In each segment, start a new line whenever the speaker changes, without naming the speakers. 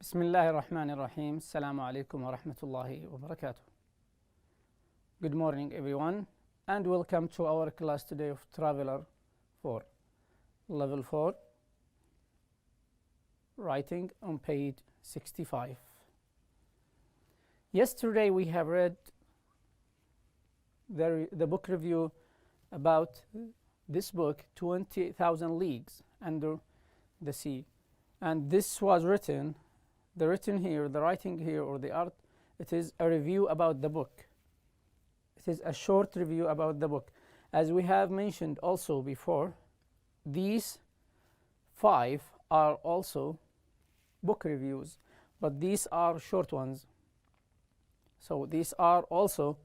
بسم الله الرحمن الرحيم. السلام عليكم ورحمة الله وبركاته. Good morning everyone and welcome to our class today of Traveler 4, Level 4, writing on page 65. Yesterday we have read the book review about this book, 20,000 Leagues Under the Sea. And this was written, the writing here, or the art, it is a review about the book. It is a short review about the book. As we have mentioned also before, these 5 are also book reviews, but these are short ones. So these are also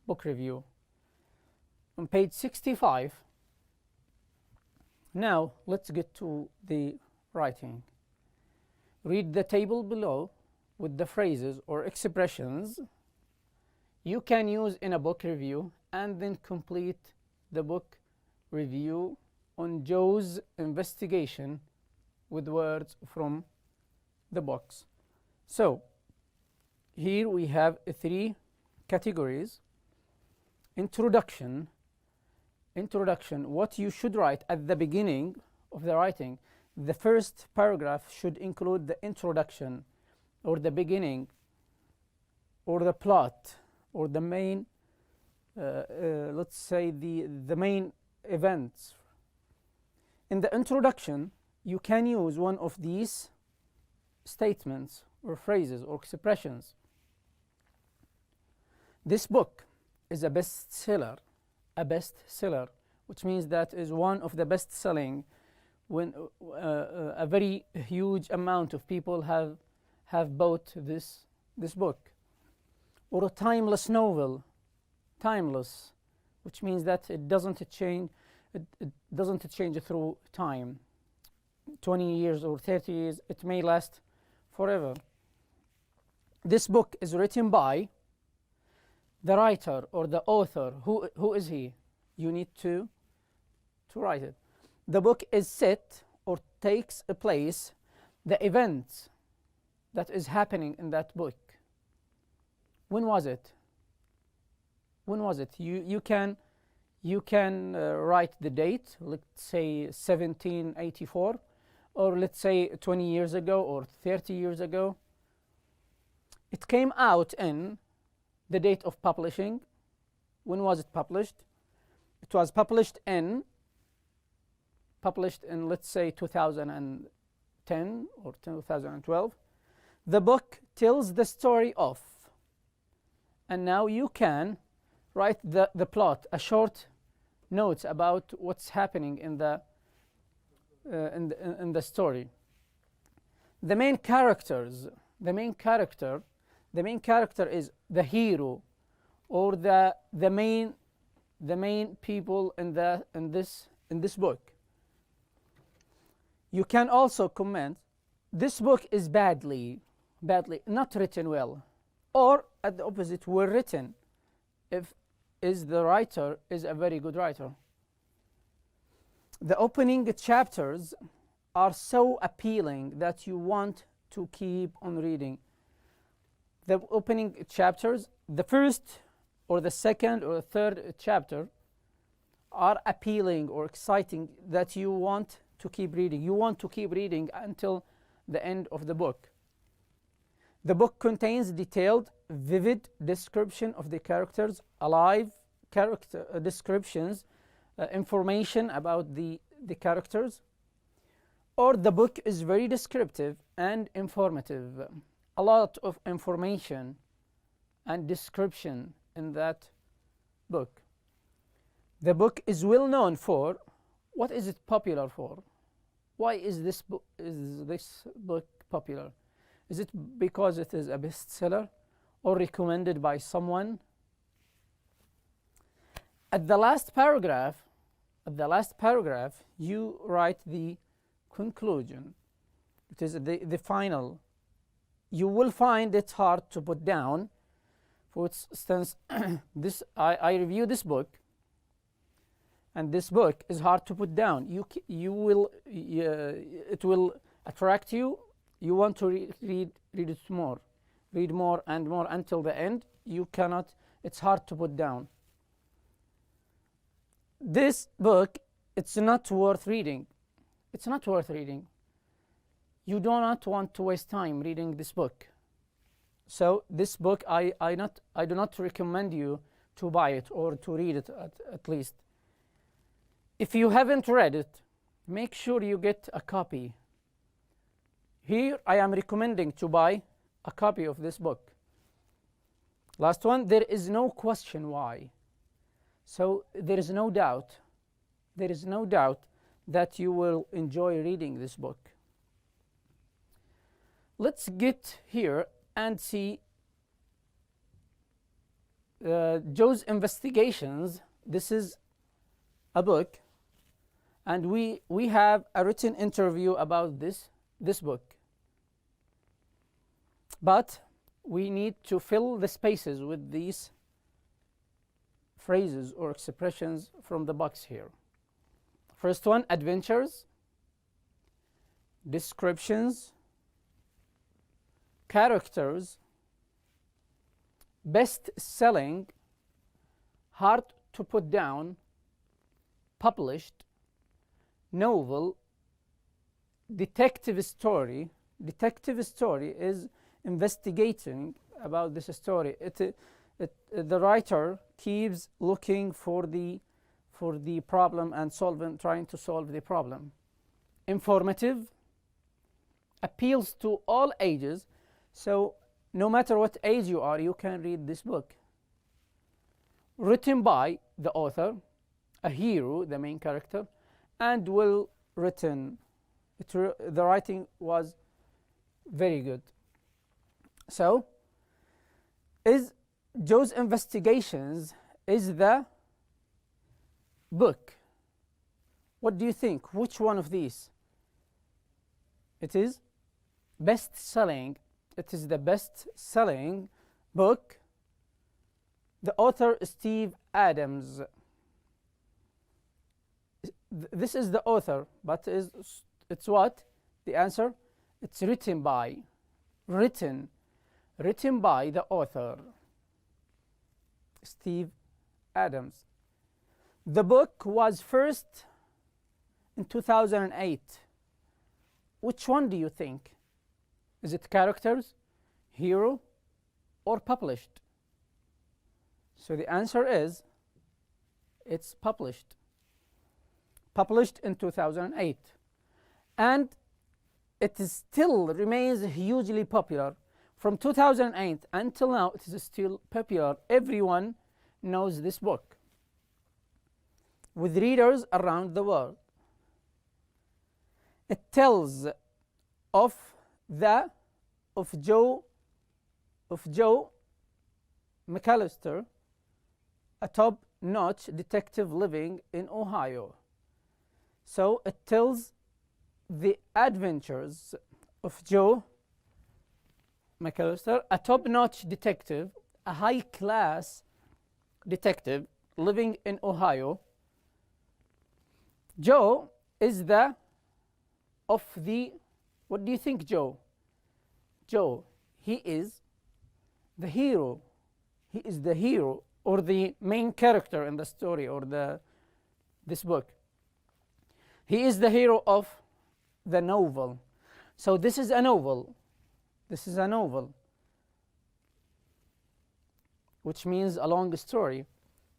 book review. On page 65, now let's get to the writing. Read the table below with the phrases or expressions you can use in a book review, and then complete the book review on Joe's investigation with words from the box. So here we have 3 categories. Introduction, what you should write at the beginning of the writing. The first paragraph should include the introduction, or the beginning, or the plot, or the main, let's say the main events. In the introduction, you can use one of these statements or phrases or expressions. This book is a bestseller, which means that is one of the best-selling, when a very huge amount of people have bought this book. Or a timeless novel, timeless, which means that it doesn't change through time. 20 years or 30 years, it may last forever. This book is written by the writer or the author. Who is he? You need to write it. The book is set or takes a place, the event that is happening in that book. When was it? You can write the date, let's say 1784, or let's say 20 years ago or 30 years ago. It came out in the date of publishing. When was it published? It was published in let's say 2010 or 2012. The book tells the story of, and now you can write the plot, a short note about what's happening in the story. The main character is the hero, or the main people in this book. You can also comment, this book is badly, not written well, or at the opposite, well written, if the writer is a very good writer. The opening chapters are so appealing that you want to keep on reading. The opening chapters, the first or the second or the third chapter, are appealing or exciting that you want to keep reading. You want to keep reading until the end of the book. The book contains detailed, vivid description of the characters, alive character descriptions, information about the characters. Or the book is very descriptive and informative. A lot of information and description in that book. The book is well known for. What is it popular for? Why is this book popular? Is it because it is a bestseller or recommended by someone? At the last paragraph, you write the conclusion. It is the final. You will find it hard to put down. For instance, I review this book, and this book is hard to put down. It will attract you You want to read it more. Read more and more until the end. You cannot, it's hard to put down. This book, it's not worth reading. It's not worth reading. You do not want to waste time reading this book. So this book, I do not recommend you to buy it or to read it at least. If you haven't read it, make sure you get a copy. Here I am recommending to buy a copy of this book. Last one, there is no question why. So there is no doubt that you will enjoy reading this book. Let's get here and see Joe's Investigations. This is a book, and we have a written interview about this book. But we need to fill the spaces with these phrases or expressions from the box here. First one, adventures, descriptions, characters, best-selling, hard to put down, published, novel, detective story. Detective story is investigating about this story. The writer keeps looking for the problem and trying to solve the problem. Informative, appeals to all ages. So no matter what age you are, you can read this book. Written by the author, a hero, the main character, and well written. The writing was very good. So, is Joe's Investigations is the book? What do you think? Which one of these? It is best-selling. It is the best-selling book. The author is Steve Adams. This is the author, but it's what? The answer? It's written by. Written by the author, Steve Adams. The book was first in 2008. Which one do you think? Is it characters, hero, or published? So the answer is, it's published. Published in 2008. And it still remains hugely popular. From 2008 until now, it is still popular. Everyone knows this book, with readers around the world. It tells of Joe McAllister, a top-notch detective living in Ohio. So it tells the adventures of Joe McAllister, a top-notch detective, a high-class detective living in Ohio. Joe is what do you think, Joe? Joe, he is the hero. He is the hero or the main character in the story or this book. He is the hero of the novel. So this is a novel. This is a novel, which means a long story,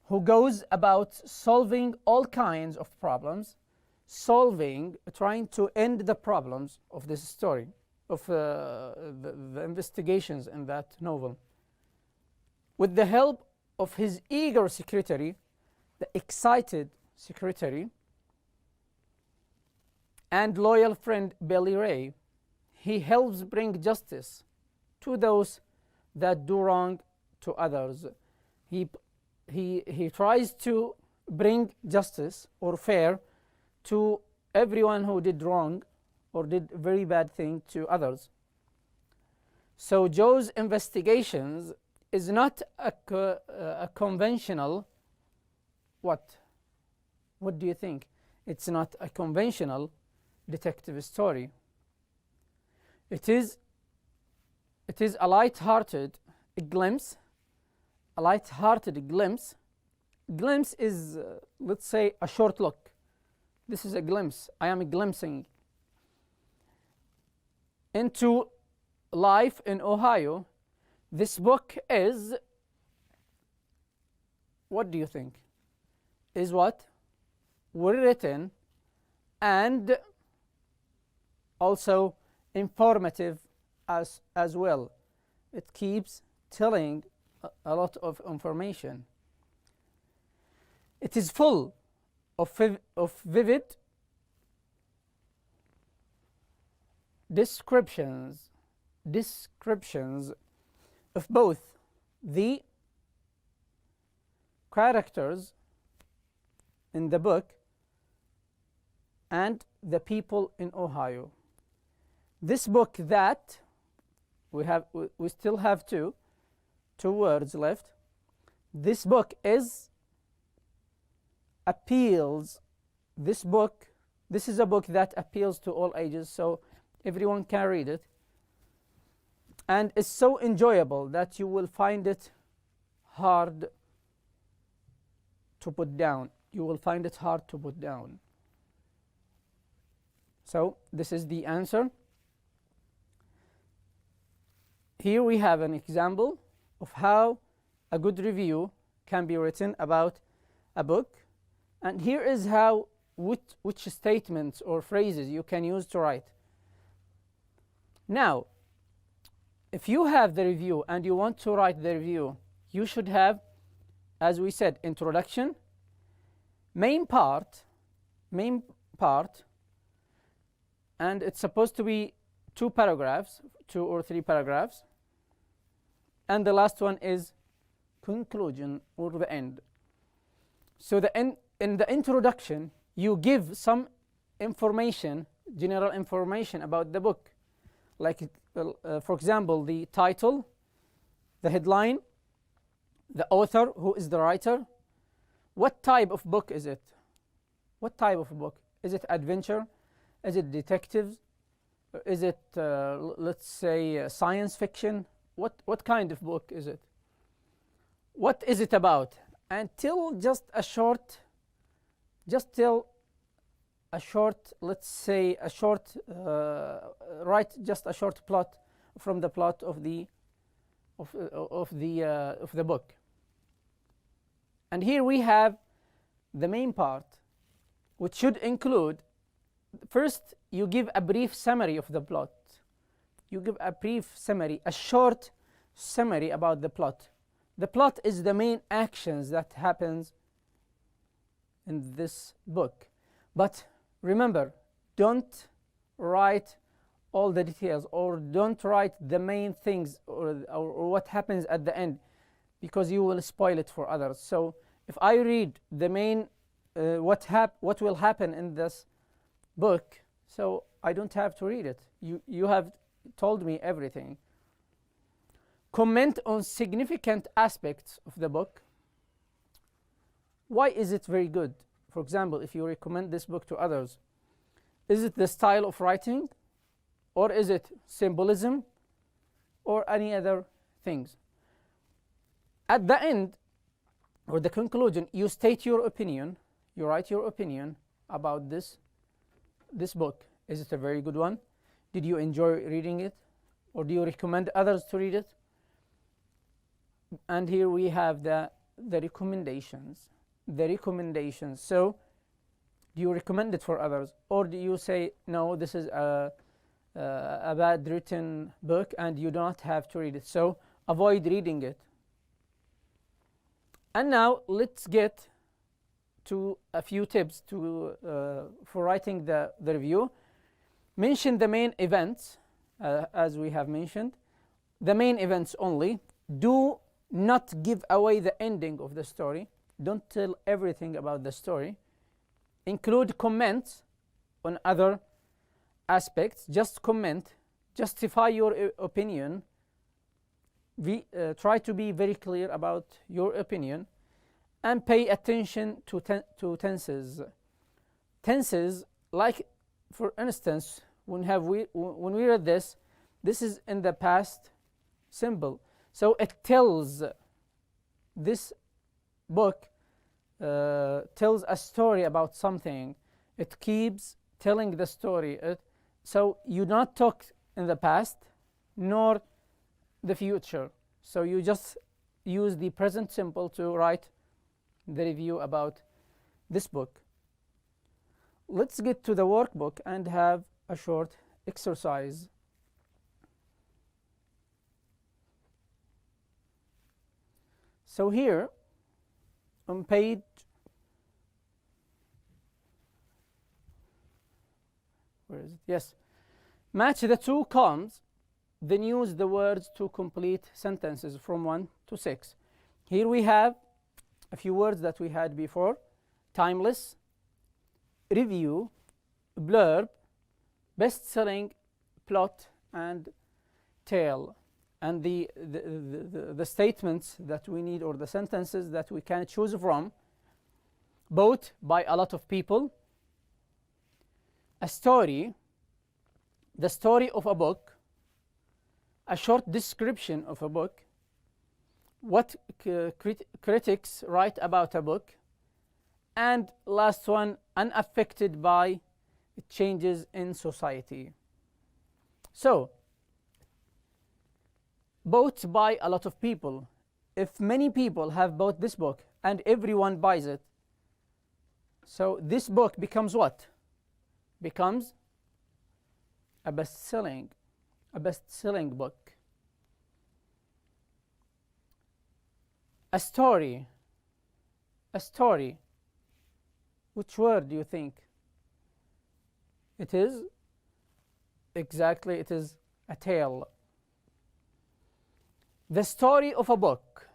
who goes about solving all kinds of problems, trying to end the problems of this story, of the investigations in that novel, with the help of his eager secretary, the excited secretary, and loyal friend Billy Ray. He helps bring justice to those that do wrong to others. He tries to bring justice or fair to everyone who did wrong or did very bad thing to others. So Joe's Investigations is not a conventional what? What do you think? It's not a conventional detective story. It is a light-hearted glimpse. A light-hearted glimpse. Glimpse is, let's say, a short look. This is a glimpse. I am glimpsing into life in Ohio. This book is, what do you think? Is what? Well written and also informative as well. It keeps telling a lot of information. It is full of vivid descriptions of both the characters in the book and the people in Ohio. This book that we still have two words left. This book appeals. This is a book that appeals to all ages, so everyone can read it, and it's so enjoyable that you will find it hard to put down. You will find it hard to put down. So this is the answer. Here we have an example of how a good review can be written about a book, and here is how which statements or phrases you can use to write. Now, if you have the review and you want to write the review, you should have, as we said, introduction, main part, and it's supposed to be 2 or 3 paragraphs, and the last one is conclusion or the end. So in the introduction, you give some information, general information about the book, like for example, the title, the headline, the author, who is the writer, what type of book is it? What type of book? Is it adventure? Is it detectives? Is it, let's say, science fiction? What kind of book is it? What is it about? And tell just a short, let's say a short, write just a short plot from the plot of the book. And here we have the main part, which should include, first you give a brief summary of the plot. You give a brief summary, a short summary about the plot. The plot is the main actions that happens in this book. But remember, don't write all the details, or don't write the main things or what happens at the end, because you will spoil it for others. So if I read the main what will happen in this book, so I don't have to read it. You have told me everything. Comment on significant aspects of the book. Why is it very good? For example, if you recommend this book to others, is it the style of writing, or is it symbolism, or any other things? At the end, or the conclusion, you state your opinion. You write your opinion about this book. Is it a very good one? Did you enjoy reading it, or do you recommend others to read it? And here we have the recommendations. The recommendations. So, do you recommend it for others, or do you say, no, this is a bad written book and you do not have to read it, so avoid reading it? And now let's get to a few tips for writing the review. Mention the main events, as we have mentioned. The main events only. Do not give away the ending of the story. Don't tell everything about the story. Include comments on other aspects. Just comment. Justify your opinion. Try to be very clear about your opinion. And pay attention to tenses. Tenses, like for instance, when we read this, This is in the past simple. So it tells, this book tells a story about something. It keeps telling the story. So you not talk in the past nor the future. So you just use the present simple to write the review about this book. Let's get to the workbook and have a short exercise. So here on page, where is it? Yes. Match the two columns, then use the words to complete sentences from 1 to 6. Here we have a few words that we had before: timeless, review, blurb, best-selling, plot, and tale. And the statements that we need, or the sentences that we can choose from: bought by a lot of people, a story, the story of a book, a short description of a book, what critics write about a book, and last one, unaffected by changes in society. So, bought by a lot of people. If many people have bought this book and everyone buys it, so this book becomes what? Becomes a best-selling book. A story. Which word do you think? It is, exactly, it is a tale. The story of a book.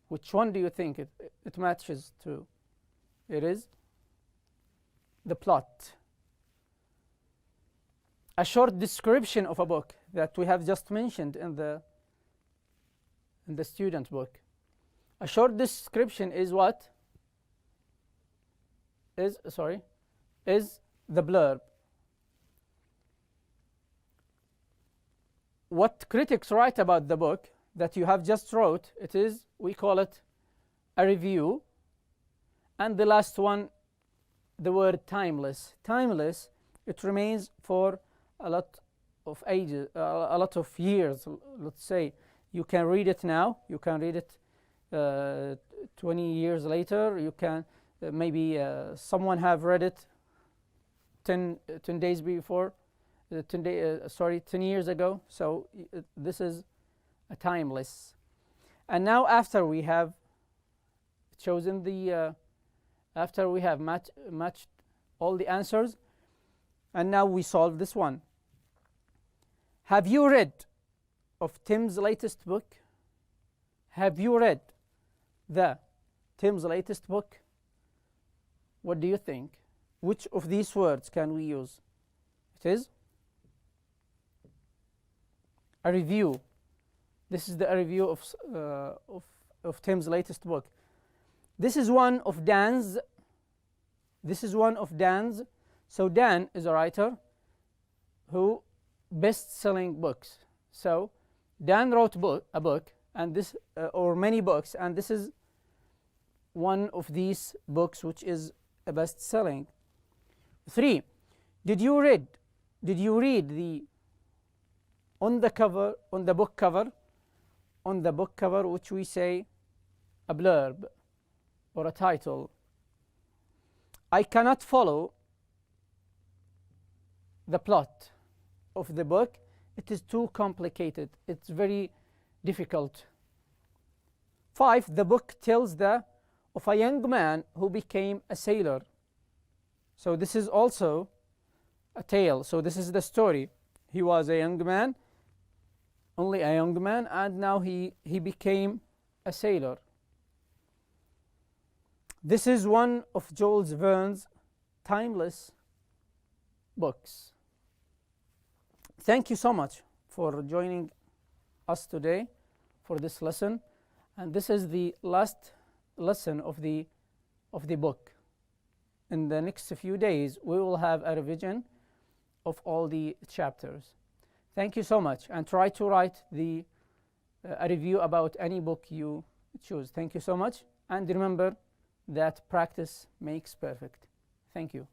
Which one do you think it matches to? It is the plot. A short description of a book that we have just mentioned in the student book. A short description is what? Is the blurb. What critics write about the book that you have just wrote, we call it a review. And the last one, the word timeless. Timeless, it remains for a lot of ages, a lot of years. Let's say you can read it now, you can read it 20 years later, you can maybe someone have read it 10 days before, 10 years ago. So this is a timeless. And now after we have chosen the after we have matched all the answers, and now we solve this one. Have you read of Tim's latest book? Have you read Tim's latest book? What do you think? Which of these words can we use? It is a review. This is the review of Tim's latest book. This is one of Dan's. So Dan is a writer who best-selling books. So Dan wrote a book, and this or many books, and this is one of these books which is a best-selling. 3. Did you read the on the book cover, which we say a blurb or a title? I cannot follow the plot of the book. It is too complicated. It's very difficult. 5. The book tells of a young man who became a sailor. So this is also a tale. So this is the story. He was a young man, only a young man, and now he became a sailor. This is one of Jules Verne's timeless books. Thank you so much for joining us today for this lesson. And this is the last lesson of the book. In the next few days, we will have a revision of all the chapters. Thank you so much, and try to write a review about any book you choose. Thank you so much, and remember that practice makes perfect. Thank you.